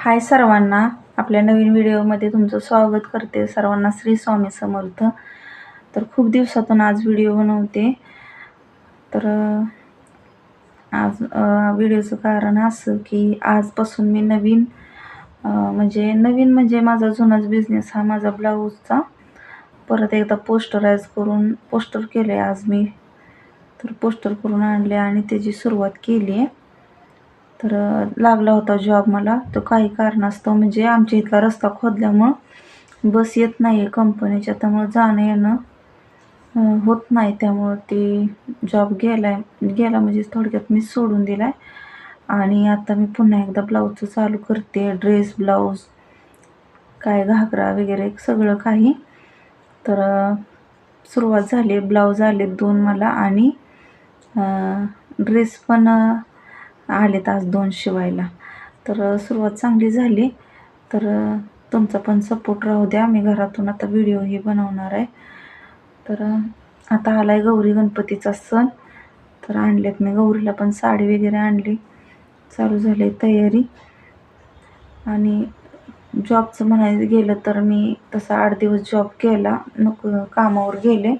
हाय सर्वांना, आपल्या नवीन व्हिडिओमध्ये तुमचं स्वागत करते. सर्वांना श्री स्वामी समर्थ. तर खूप दिवसातून आज व्हिडिओ बनवते. तर आज व्हिडिओचं कारण असं की आजपासून मी नवीन म्हणजे माझा जुनाच बिझनेस हा माझा ब्लाऊजचा परत एकदा पोस्टर केले आज मी. तर पोस्टर करून आणले आणि त्याची सुरुवात केली आहे. तर लागला होता जॉब मला. तो काही कारणास्तव म्हणजे आमच्या इथला रस्ता खोदल्यामुळं बस येत नाही आहे कंपनीच्या, त्यामुळं जाणं येणं होत नाही. त्यामुळं ते जॉब गेला म्हणजे थोडक्यात मी सोडून दिला आहे. आणि आता मी पुन्हा एकदा ब्लाऊजचं चालू करते. ड्रेस, ब्लाऊज, काय घागरा वगैरे सगळं काही. तर सुरुवात झाली. ब्लाऊज आले 2 मला आणि ड्रेस पण आलेत आज 2 शिवायला. तर सुरुवात चांगली झाली. तर तुमचा पण सपोर्ट राहू द्या. मी घरातून आता व्हिडिओही बनवणार आहे. तर आता आलाय गौरी गणपतीचा सण. तर आणलेत मी गौरीला पण साडी वगैरे आणली. चालू झाली तयारी. आणि जॉबचं म्हणायचं गेलं तर मी तसा 8 दिवस जॉब केला, कामावर गेले.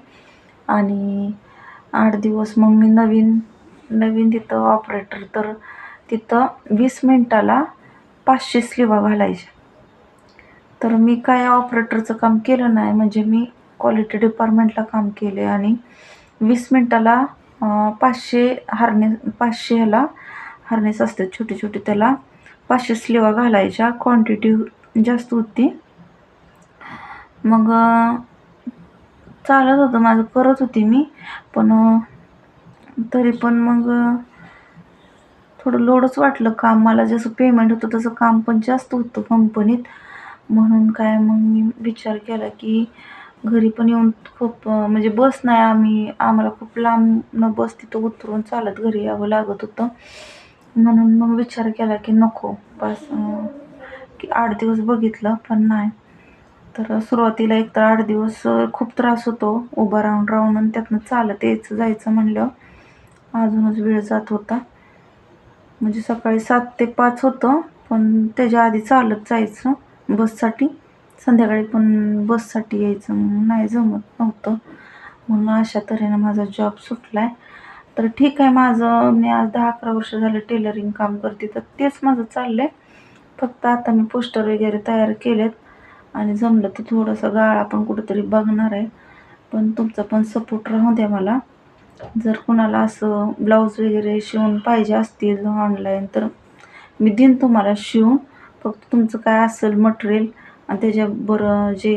आणि 8 दिवस मग मी नवीन तिथं ऑपरेटर. तर तिथं 20 मिनिटाला 500 स्लिवा घालायच्या. तर मी काय ऑपरेटरचं काम केलं नाही, म्हणजे मी क्वालिटी डिपार्टमेंटला काम केले. आणि 20 मिनिटाला 500 ह्याला हार्नेस असतात छोटे छोटे, त्याला 500 स्लिवा घालायच्या. क्वांटिटी जास्त होती. मग चालत होतं माझं, करत होती मी. पण तरी पण मग थोडं लोडच वाटलं काम. मला जसं पेमेंट होतं तसं काम पण जास्त होतं कंपनीत. म्हणून काय मग मी विचार केला की घरी पण येऊन खूप म्हणजे बस नाही, आम्हाला खूप लांब बस तिथं उतरून चालत घरी यावं लागत होतं. म्हणून मग विचार केला की नको बस, की 8 दिवस बघितलं पण नाही. तर सुरुवातीला एकतर 8 दिवस खूप त्रास होतो उभं राहून आणि त्यातनं चालत यायचं जायचं म्हणलं अजूनच वेळ जात होता. म्हणजे सकाळी 7 ते 5 होतं, पण त्याच्या आधी चालत जायचं बससाठी. संध्याकाळी पण बससाठी यायचं, मग नाही जमत नव्हतं. म्हणून अशा तऱ्हेनं माझा जॉब सुटला आहे. तर ठीक आहे, मी आज 10-11 वर्ष झालं टेलरिंग काम करते. तर तेच माझं चाललं आहे. फक्त आता मी पोस्टर वगैरे तयार केलेत आणि जमलं तर थोडंसं गाळा पण कुठंतरी बघणार आहे. पण तुमचा पण सपोर्ट राहू द्या मला. जर कुणाला असं ब्लाऊज वगैरे शिवून पाहिजे असतील ऑनलाईन तर मी देईन तुम्हाला शिवून. फक्त तुमचं काय असेल मटेरियल आणि त्याच्याबरोबर जे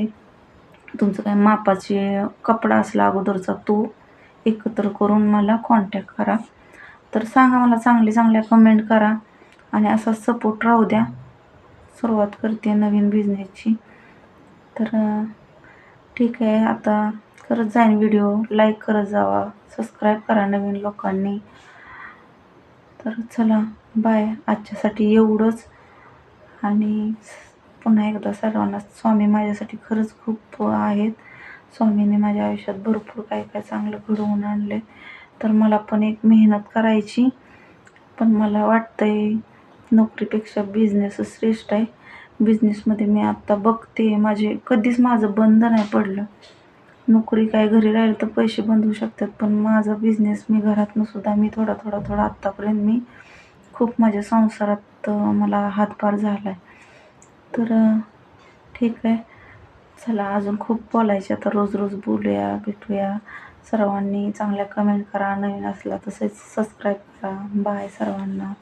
तुमचं काय मापाचे कपडा असला अगोदरचा तो एकत्र करून मला कॉन्टॅक्ट करा. तर सांगा मला, चांगल्या कमेंट करा आणि असा सपोर्ट राहू द्या. सुरुवात करते नवीन बिझनेसची. तर ठीक आहे, आता करत जाईन व्हिडिओ. लाईक करत जावा, सबस्क्राईब करा नवीन लोकांनी. तर चला बाय, आजच्यासाठी एवढंच. आणि पुन्हा एकदा सर्वांना स्वामी माझ्यासाठी खरंच खूप आहेत. स्वामीने माझ्या आयुष्यात भरपूर काय काय चांगलं घडवून आणले. तर मला पण एक मेहनत करायची, पण मला वाटतंय नोकरीपेक्षा बिझनेसच श्रेष्ठ आहे. बिझनेसमध्ये मी आत्ता बघते कधीच माझं बंद नाही पडलं. नोकरी काय घरी राहिलं तर पैसे बंद होऊ शकतात, पण माझा बिझनेस मी घरातनं सुद्धा थोडा आत्तापर्यंत मी खूप माझ्या संसारात मला हातभार झाला आहे. तर ठीक आहे, चला अजून खूप बोलायचे. आता रोज बोलूया, भेटूया. सर्वांनी चांगल्या कमेंट करा, नवीन असला तसेच सबस्क्राईब करा. बाय सर्वांना.